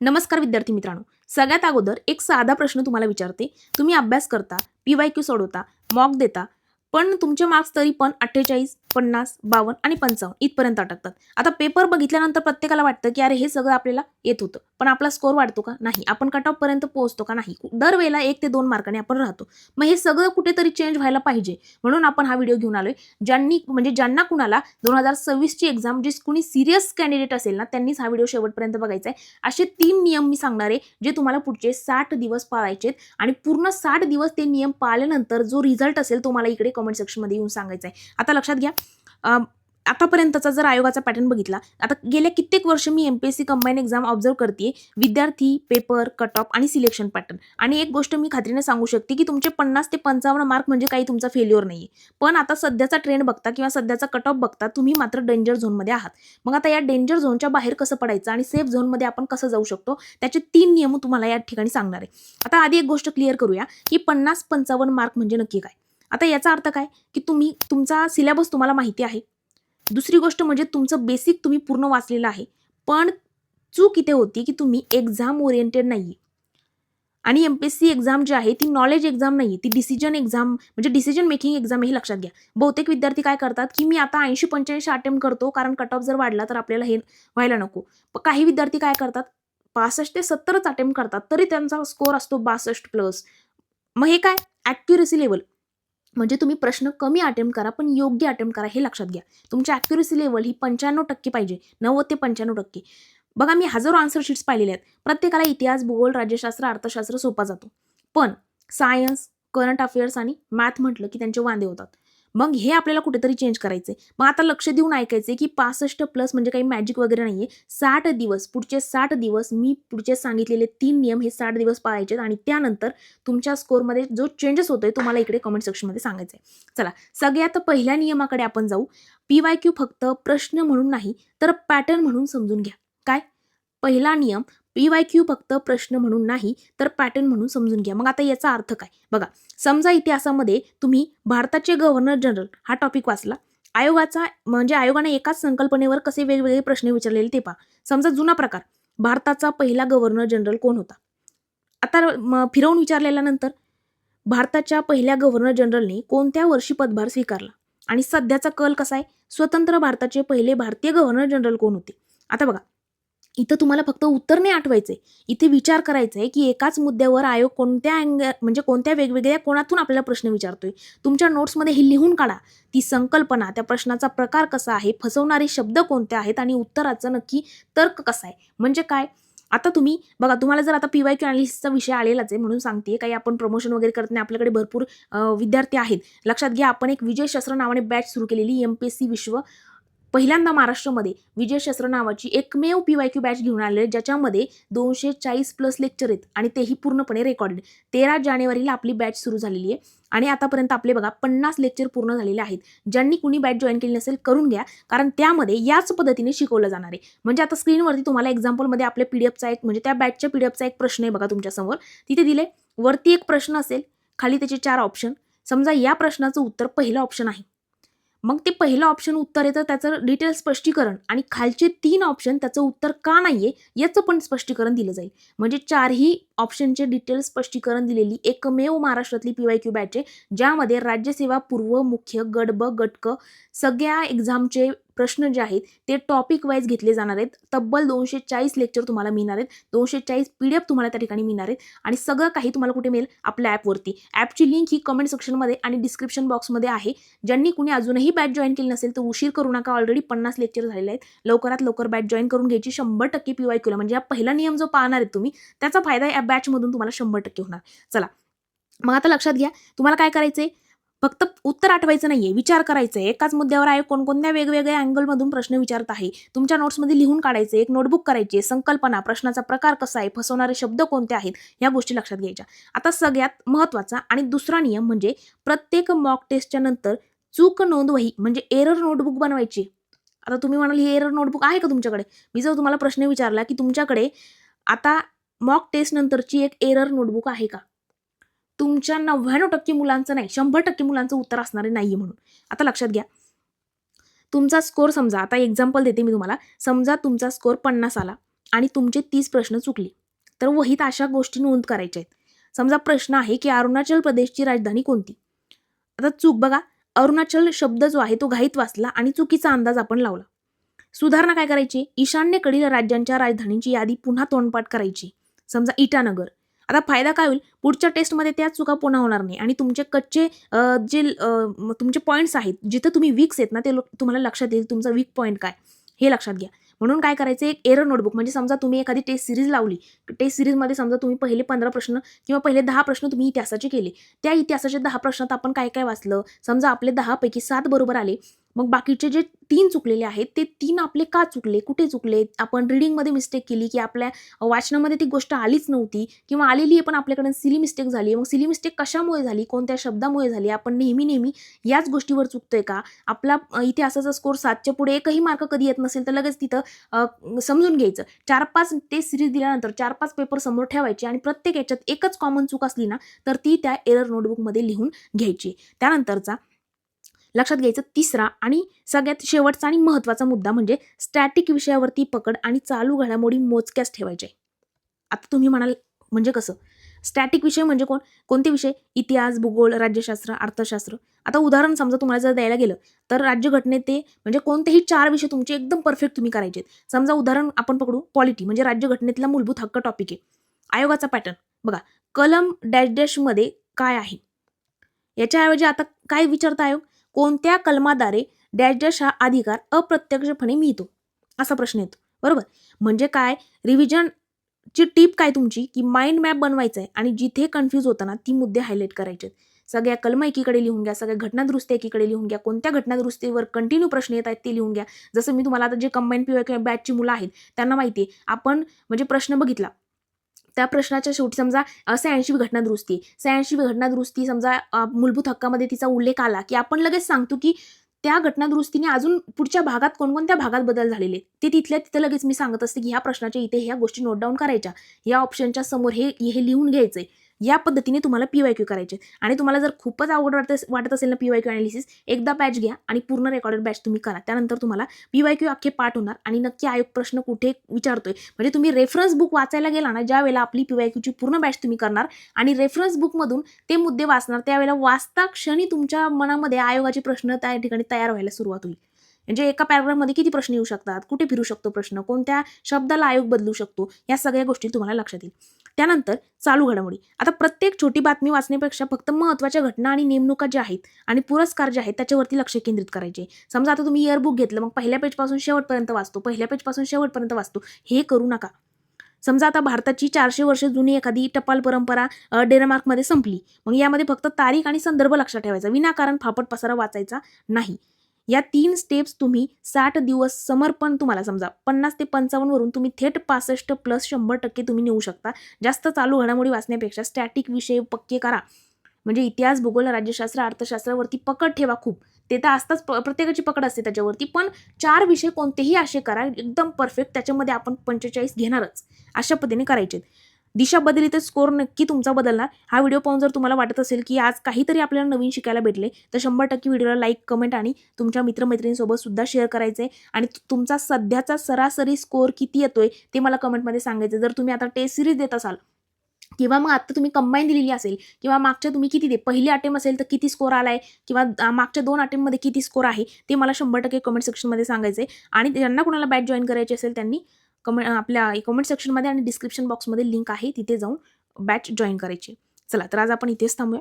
नमस्कार विद्यार्थी मित्रांनो. सगळ्यात अगोदर एक साधा प्रश्न तुम्हाला विचारते. तुम्ही अभ्यास करता, पी-वाय-क्यू सोडवता, मॉक देता, पण तुमचे मार्क्स तरी पण 48, 50, 52 आणि 55 इथपर्यंत अटकतात. आता पेपर बघितल्यानंतर प्रत्येकाला वाटतं, की अरे हे सगळं आपल्याला येत होतं. पण आपला स्कोर वाढतो का? नाही. आपण कट ऑफपर्यंत पोहोचतो का? नाही. दरवेळेला 1 ते 2 मार्कांनी आपण राहतो. मग हे सगळं कुठेतरी चेंज व्हायला पाहिजे. म्हणून आपण हा व्हिडिओ घेऊन आलोय. ज्यांना कुणाला 2026 ची एक्झाम जे कुणी सीरियस कॅन्डिडेट असेल ना, त्यांनीच हा व्हिडिओ शेवटपर्यंत बघायचा आहे. असे 3 नियम मी सांगणार आहे, जे तुम्हाला पुढचे 60 दिवस पाळायचे आहेत आणि पूर्ण 60 दिवस ते नियम पाळल्यानंतर जो रिझल्ट असेल तो मला इकडे कमेंट सेक्शनमध्ये येऊन सांगायचा आहे. आता लक्षात घ्या, आतापर्यंतचा जर आयोगाचा पॅटर्न बघितला, आता गेल्या कित्येक वर्ष मी एमपीएससी कंबाईन एक्झाम ऑब्झर्व्ह करते. विद्यार्थी, पेपर, कट ऑफ आणि सिलेक्शन पॅटर्न. आणि एक गोष्ट मी खात्रीने सांगू शकते, की तुमचे 50 ते 55 मार्क म्हणजे काही तुमचा फेल्युअर नाहीये. पण आता सध्याचा ट्रेंड बघता किंवा सध्याचा कट ऑफ बघता तुम्ही मात्र डेंजर झोनमध्ये आहात. मग आता या डेंजर झोनच्या बाहेर कसं पडायचं आणि सेफ झोनमध्ये आपण कसं जाऊ शकतो, त्याचे 3 नियम तुम्हाला या ठिकाणी सांगणार आहे. आता आधी एक गोष्ट क्लिअर करूया, की 50-55 मार्क म्हणजे नक्की काय? आता याचा अर्थ काय, की तुमचा सिलेबस तुम्हाला माहिती आहे. दुसरी गोष्ट म्हणजे तुमचं बेसिक तुम्ही पूर्ण वाचलेलं आहे. पण चूक इथे होती, की तुम्ही एक्झाम ओरिएंटेड नाहीये. आणि एमपीएससी एक्झाम जी आहे ती नॉलेज एक्झाम नाहीये. ती डिसिजन एक्झाम म्हणजे डिसिजन मेकिंग एक्झाम हे लक्षात घ्या. बहुतेक विद्यार्थी काय करतात, की मी आता 80-85 अटेम्प्ट करतो कारण कट ऑफ जर वाढला तर आपल्याला हे व्हायला नको. काही विद्यार्थी काय करतात 65 ते 70च अटेम्प्ट करतात. तरी त्यांचा स्कोर असतो 62 प्लस. मग हे काय? Accuracy level. म्हणजे तुम्ही प्रश्न कमी अटेम्प्ट करा, पण योग्य अटेम्प्ट करा हे लक्षात घ्या. तुमची ॲक्युरसी लेव्हल ही 95% पाहिजे. 90 ते 95%. बघा मी हजारो आन्सर शीट्स पाहिलेले आहेत. प्रत्येकाला इतिहास, भूगोल, राज्यशास्त्र, अर्थशास्त्र सोपा जातो. पण सायन्स, करंट अफेअर्स आणि मॅथ म्हटलं की त्यांचे वांदे होतात. मग हे आपल्याला कुठेतरी चेंज करायचंय. मग आता लक्ष देऊन ऐकायचंय की 65 प्लस म्हणजे काही मॅजिक वगैरे नाहीये. 60 दिवस, पुढचे 60 दिवस मी पुढचे सांगितलेले 3 नियम हे 60 दिवस पाळायचे आहेत आणि त्यानंतर तुमच्या स्कोरमध्ये जो चेंजेस होतोय तुम्हाला इकडे कमेंट सेक्शनमध्ये सांगायचं आहे. चला, सगळ्यात पहिल्या नियमाकडे आपण जाऊ. पी-वाय-क्यू फक्त प्रश्न म्हणून नाही, तर पॅटर्न म्हणून समजून घ्या. काय? पहिला नियम, पी-वाय-क्यू फक्त प्रश्न म्हणून नाही, तर पॅटर्न म्हणून समजून घ्या. मग आता याचा अर्थ काय? बघा, समजा इतिहासामध्ये तुम्ही भारताचे गव्हर्नर जनरल हा टॉपिक वाचला. आयोगाने एकाच संकल्पनेवर कसे वेगवेगळे प्रश्न विचारलेले ते पहा. समजा जुना प्रकार, भारताचा पहिला गव्हर्नर जनरल कोण होता? आता फिरवून विचारलेल्यानंतर भारताच्या पहिल्या गव्हर्नर जनरलने कोणत्या वर्षी पदभार स्वीकारला? आणि सध्याचा कल कसा आहे? स्वतंत्र भारताचे पहिले भारतीय गव्हर्नर जनरल कोण होते? आता बघा, इथं तुम्हाला फक्त उत्तर नाही आठवायचंय. इथे विचार करायचा की एकाच मुद्द्यावर आयोग कोणत्या वेगवेगळ्या कोणातून आपल्याला प्रश्न विचारतोय. तुमच्या नोट्समध्ये हे लिहून काढा. ती संकल्पना, त्या प्रश्नाचा प्रकार कसा आहे, फसवणारे शब्द कोणते आहेत आणि उत्तराचं नक्की तर्क कसा आहे. म्हणजे काय? आता तुम्ही बघा, तुम्हाला जर आता पी-वाय-क्यू अनालिसिसचा विषय आलेलाच आहे म्हणून सांगते. काही आपण प्रमोशन वगैरे करत नाही. आपल्याकडे भरपूर विद्यार्थी आहेत. लक्षात घ्या, आपण एक विजय शस्त्र नावाने बॅच सुरू केलेली एमपीएससी विश्व पहिल्यांदा महाराष्ट्रामध्ये विजय शस्त्र नावाची एकमेव पी-वाय-क्यू बॅच घेऊन आलेले, ज्याच्यामध्ये 240 प्लस लेक्चर आहेत आणि तेही पूर्णपणे रेकॉर्डेड. 13 जानेवारीला आपली बॅच सुरू झालेली आहे आणि आतापर्यंत आपले बघा 50 लेक्चर पूर्ण झालेले आहेत. ज्यांनी कुणी बॅच जॉईन केली नसेल करून घ्या, कारण त्यामध्ये याच पद्धतीने शिकवलं जाणार आहे. म्हणजे आता स्क्रीनवरती तुम्हाला एक्झाम्पलमध्ये आपल्या पीडीएफचा एक म्हणजे त्या बॅचच्या पीडीएफचा एक प्रश्न आहे बघा तुमच्यासमोर. तिथे दिले, वरती एक प्रश्न असेल, खाली त्याचे 4 ऑप्शन. समजा या प्रश्नाचं उत्तर पहिलं ऑप्शन आहे. मग ते पहिलं ऑप्शन उत्तर येतं त्याचं डिटेल स्पष्टीकरण आणि खालचे 3 ऑप्शन त्याचं उत्तर का नाहीये याचं पण स्पष्टीकरण दिलं जाईल. म्हणजे 4ही ऑप्शनचे डिटेल स्पष्टीकरण दिलेली एकमेव महाराष्ट्रातली पी-वाय-क्यू बॅच आहे, ज्यामध्ये राज्यसेवा पूर्व, मुख्य, गट ब, गट क सगळ्या एक्झामचे प्रश्न जे आहेत ते टॉपिक वाईज घेतले जाणार आहेत. तब्बल 240 लेक्चर तुम्हाला मिळणार आहेत. 240 पीडीएफ तुम्हाला त्या ठिकाणी मिळणार आहेत आणि सगळं काही तुम्हाला कुठे मिळेल? आपल्या ॲपवरती. ॲपची लिंक ही कमेंट सेक्शनमध्ये आणि डिस्क्रिप्शन बॉक्समध्ये आहे. ज्यांनी कुणी अजूनही बॅच जॉईन केली नसेल तर उशीर करू नका. ऑलरेडी 50 लेक्चर झालेले आहेत. लवकरात लवकर बॅच जॉईन करून घ्यायची. 100% पी-वाय-क्यूला म्हणजे हा पहिला नियम जो पाहणार आहेत तुम्ही, त्याचा फायदा या बॅचमधून तुम्हाला 100% होणार. चला, मग आता लक्षात घ्या, तुम्हाला काय करायचंय? फक्त उत्तर आठवायचं नाहीये, विचार करायचा आहे. एकाच मुद्द्यावर आयोग कोणकोणत्या वेगवेगळ्या अँगलमधून प्रश्न विचारत आहे. तुमच्या नोट्समध्ये लिहून काढायचे, एक नोटबुक करायची, संकल्पना, प्रश्नाचा प्रकार कसा आहे, फसवणारे शब्द कोणते आहेत, या गोष्टी लक्षात घ्यायच्या. आता सगळ्यात महत्त्वाचा आणि दुसरा नियम म्हणजे प्रत्येक मॉक टेस्टच्या नंतर चूक नोंदवही म्हणजे एरर नोटबुक बनवायची. आता तुम्ही म्हणाल, ही एरर नोटबुक आहे का तुमच्याकडे? मी जर तुम्हाला प्रश्न विचारला, की तुमच्याकडे आता मॉक टेस्ट नंतरची एक एरर नोटबुक आहे का? तुमच्या 99% मुलांचं नाही, 100% मुलांचं उत्तर असणार नाहीये म्हणून. आता लक्षात घ्या, तुमचा स्कोर समजा, आता एक्झाम्पल देते मी तुम्हाला. समजा तुमचा स्कोर 50 आला. आणि तुमचे 30 प्रश्न चुकले तर वहीत अशा गोष्टी नोंद करायच्या आहेत. समजा प्रश्न आहे की अरुणाचल प्रदेशची राजधानी कोणती. आता चूक बघा, अरुणाचल शब्द जो आहे तो घाईत वाचला आणि चुकीचा अंदाज आपण लावला. सुधारणा काय करायची, ईशान्येकडील राज्यांच्या राजधानींची यादी पुन्हा तोंडपाठ करायची. समजा इटानगर. आता फायदा काय होईल, पुढच्या टेस्टमध्ये त्या चुका पुन्हा होणार नाही आणि तुमचे कच्चे तुमचे पॉईंट्स आहेत, जिथं तुम्ही वीक्स आहेत ना, ते तुम्हाला लक्षात येईल तुमचा वीक पॉईंट काय हे लक्षात घ्या. म्हणून काय करायचं, एक एरर नोटबुक, म्हणजे समजा तुम्ही एखादी टेस्ट सिरीज लावली, टेस्ट सिरीजमध्ये समजा तुम्ही पहिले 15 प्रश्न किंवा पहिले 10 प्रश्न तुम्ही इतिहासाचे केले, त्या इतिहासाच्या 10 प्रश्नात आपण काय काय वाचलं, समजा आपले 10 पैकी 7 बरोबर आले, मग बाकीचे जे 3 चुकलेले आहेत ते 3 आपले का चुकले, कुठे चुकले, आपण रिडिंगमध्ये मिस्टेक केली की आपल्या वाचनामध्ये ती गोष्ट आलीच नव्हती किंवा आलेली आहे पण आपल्याकडून सिली मिस्टेक झाली. मग सिली मिस्टेक कशामुळे झाली, कोणत्या शब्दामुळे झाली, आपण नेहमी याच गोष्टीवर चुकतोय का, आपला इतिहासाचा स्कोर 7च्या पुढे एकही मार्क कधी येत नसेल तर लगेच तिथं समजून घ्यायचं. 4-5 टेस्ट सिरीज दिल्यानंतर 4-5 पेपर समोर ठेवायचे आणि प्रत्येक याच्यात एकच कॉमन चूक असली ना तर ती त्या एरर नोटबुकमध्ये लिहून घ्यायची. त्यानंतरचा लक्षात घ्यायचं तिसरा आणि सगळ्यात शेवटचा आणि महत्त्वाचा मुद्दा म्हणजे स्टॅटिक विषयावरती पकड आणि चालू घडामोडी मोजक्याच ठेवायचे. आता तुम्ही म्हणाल म्हणजे कसं, स्टॅटिक विषय म्हणजे कोणते विषय, इतिहास, भूगोल, राज्यशास्त्र, अर्थशास्त्र. आता उदाहरण समजा तुम्हाला जर द्यायला गेलं तर राज्यघटने ते म्हणजे कोणतेही 4 विषय तुमचे एकदम परफेक्ट तुम्ही करायचे. समजा उदाहरण आपण पकडू पॉलिटी, म्हणजे राज्यघटनेतला मूलभूत हक्क टॉपिक आहे. आयोगाचा पॅटर्न बघा, कलम डॅश डॅश मध्ये काय आहे, याच्याऐवजी आता काय विचारता आयोग, कोणत्या कलमाद्वारे डॅश डॅश हा अधिकार अप्रत्यक्षपणे मिळतो, असा प्रश्न येतो. बरोबर, म्हणजे काय, रिव्हिजनची टीप काय तुमची की माइंड मॅप बनवायचा आहे आणि जिथे कन्फ्यूज होतं ना ती मुद्दे हायलाईट करायचे. सगळ्या कलमा एकीकडे लिहून घ्या, सगळ्या घटनादुरुस्ती एकीकडे लिहून घ्या, कोणत्या घटनादुरुस्तीवर कंटिन्यू प्रश्न येत आहेत ते लिहून घ्या. जसं मी तुम्हाला आता जे कंबाईन पीवाय किंवा बॅचची मुलं आहेत त्यांना माहिती आहे, आपण म्हणजे प्रश्न बघितला त्या प्रश्नाच्या शेवटी समजा 86वी घटनादुरुस्ती, 86वी घटनादुरुस्ती समजा मूलभूत हक्कामध्ये तिचा उल्लेख आला की आपण लगेच सांगतो की त्या घटनादुरुस्तीने अजून पुढच्या भागात कोणकोणत्या भागात बदल झालेले ते तिथल्या तिथं लगेच मी सांगत असते की ह्या प्रश्नाच्या इथे ह्या गोष्टी नोट डाऊन करायच्या, या ऑप्शनच्या समोर हे लिहून घ्यायचंय. या पद्धतीने तुम्हाला PYQ करायचे. आणि तुम्हाला जर खूपच अवघड वाटत असेल ना PYQ अनालिसिस, एकदा बॅच घ्या आणि पूर्ण रेकॉर्डेड बॅच तुम्ही करा. त्यानंतर तुम्हाला PYQ अख्खे पाठ होणार आणि नक्की आयोग प्रश्न कुठे विचारतोय, म्हणजे तुम्ही रेफरन्स बुक वाचायला गेला ना, ज्या वेळेला आपली PYQची पूर्ण बॅच तुम्ही करणार आणि रेफरन्स बुकमधून ते मुद्दे वाचणार, त्यावेळेला वाचता क्षणी तुमच्या मनामध्ये आयोगाचे प्रश्न त्या ठिकाणी तयार व्हायला सुरुवात होईल. म्हणजे एका पॅराग्राफमध्ये किती प्रश्न येऊ शकतात, कुठे फिरू शकतो प्रश्न, कोणत्या शब्दाला आयोग बदलू शकतो, या सगळ्या गोष्टी तुम्हाला लक्षात येईल. त्यानंतर चालू घडामोडी. आता प्रत्येक छोटी बातमी वाचण्यापेक्षा फक्त महत्त्वाच्या घटना आणि नेमणुका ज्या आहेत आणि पुरस्कार जे आहेत त्याच्यावरती लक्ष केंद्रित करायचे. समजा आता तुम्ही इयरबुक घेतलं, मग पहिल्या पेजपासून शेवटपर्यंत वाचतो, पहिल्या पेजपासून शेवटपर्यंत वाचतो, हे करू नका. समजा आता भारताची 400 वर्ष जुनी एखादी टपाल परंपरा डेन्मार्कमध्ये संपली, मग यामध्ये फक्त तारीख आणि संदर्भ लक्षात ठेवायचा, विनाकारण फापट पसारा वाचायचा नाही. या 3 स्टेप्स तुम्ही 60 दिवस समर्पण, तुम्हाला समजा 50 ते 55 वरून तुम्ही थेट 65 प्लस 100% तुम्ही नेऊ शकता. जास्त चालू घडामोडी वाचण्यापेक्षा स्टॅटिक विषय पक्के करा, म्हणजे इतिहास, भूगोल, राज्यशास्त्र, अर्थशास्त्रावरती पकड ठेवा खूप. ते तर असताच, प्रत्येकाची पकड असते त्याच्यावरती, पण 4 विषय कोणतेही असे करा एकदम परफेक्ट, त्याच्यामध्ये आपण 45 घेणारच, अशा पद्धतीने करायचे. दिशा बदलली तर स्कोर नक्की तुमचा बदलणार. हा व्हिडिओ पाहून जर तुम्हाला वाटत असेल की आज काहीतरी आपल्याला नवीन शिकायला भेटले तर 100% व्हिडिओला लाईक, कमेंट आणि तुमच्या मित्रमैत्रिणींसोबत सुद्धा शेअर करायचे. आणि तुमचा सध्याचा सरासरी स्कोर किती येतोय ते मला कमेंटमध्ये सांगायचं. जर तुम्ही आता टेस्ट सिरीज देत असाल किंवा मग आता तुम्ही कंबाईन दिलेली असेल किंवा मागच्या तुम्ही किती पहिली अटेम्प्ट असेल तर किती स्कोर आलाय किंवा मागच्या 2 अटेम्प्टमध्ये किती स्कोर आहे ते मला 100% कमेंट सेक्शनमध्ये सांगायचे. आणि ज्यांना कोणाला बॅच जॉईन करायची असेल त्यांनी आपल्या कमेंट सेक्शनमध्ये आणि डिस्क्रिप्शन बॉक्समध्ये लिंक आहे, तिथे जाऊन बॅच जॉईन करायची. चला तर आज आपण इथेच थांबूया.